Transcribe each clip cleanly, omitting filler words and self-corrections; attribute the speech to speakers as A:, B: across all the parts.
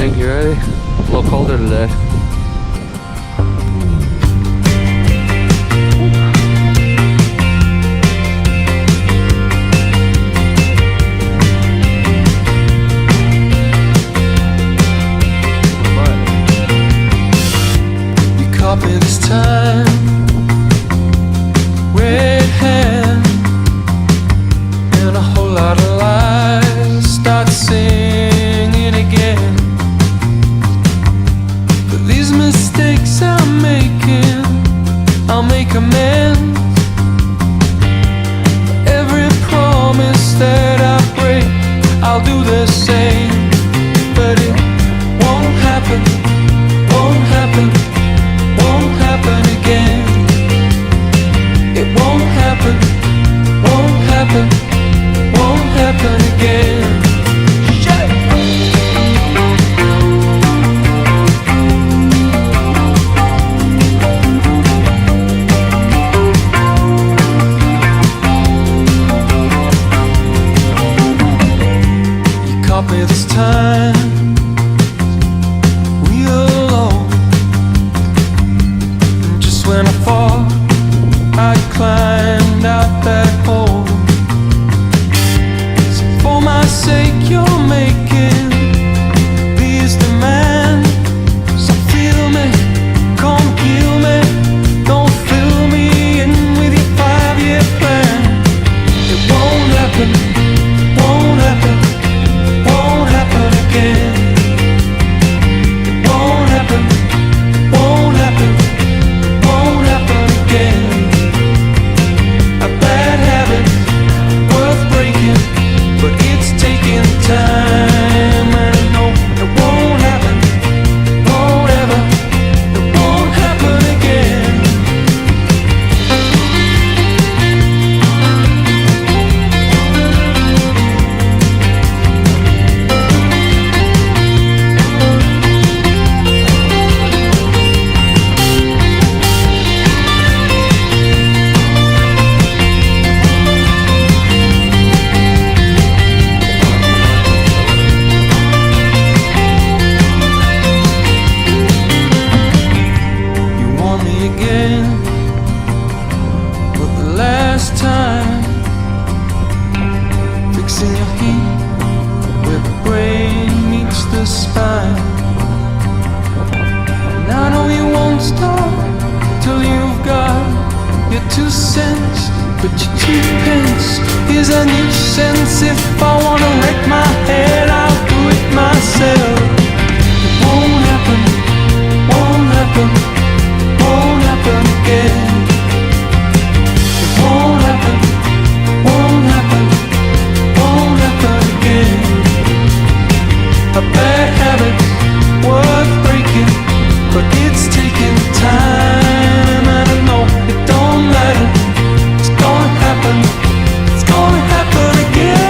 A: morning, you ready? A little colder today.
B: You caught me this time, red hand, and a whole lot of lies. Start singing again. But these mistakes I'm making, I'll make amends. For every promise that I break, I'll do the same. But it won't happen, won't happen, won't happen again. It won't happen, won't happen, won't happen again. Me this time, we alone. And just when I thought I'd climbed out that hole, so for my sake you're making these demands. So feel me, come kill me, don't fill me in with your 5-year plan. It won't happen, won't happen, won't happen again. It won't happen, won't happen, won't happen again. A bad habit worth breaking, but it's taking time. And I know it won't happen, won't ever, it won't happen again. Time fixing your heat where the brain meets the spine. And I know you won't stop till you've got your 2 cents, but your 2 pence is a nuisance. If I wanna wreck my head, I'll do it myself. It won't happen, won't happen, won't happen again. Won't happen, won't happen, won't happen again. A bad habit worth breaking, but it's taking time. And I know it don't matter, it's gonna happen, it's gonna happen again.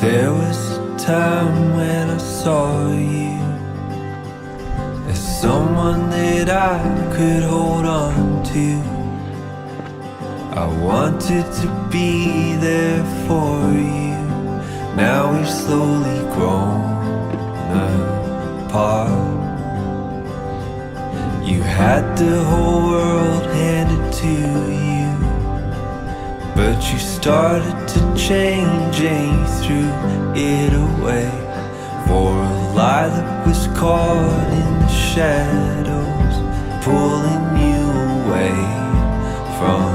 C: There was a time when I saw you as someone that I could hold on to. I wanted to be there for you. Now we've slowly grown apart. You had the whole world handed to you, but you started to change and you threw it away for a lie that was caught in the shadows, pulling you away from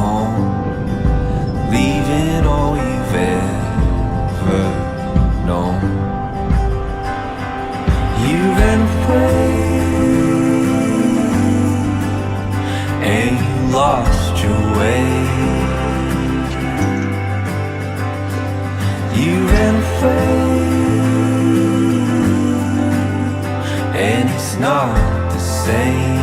C: home. not the same.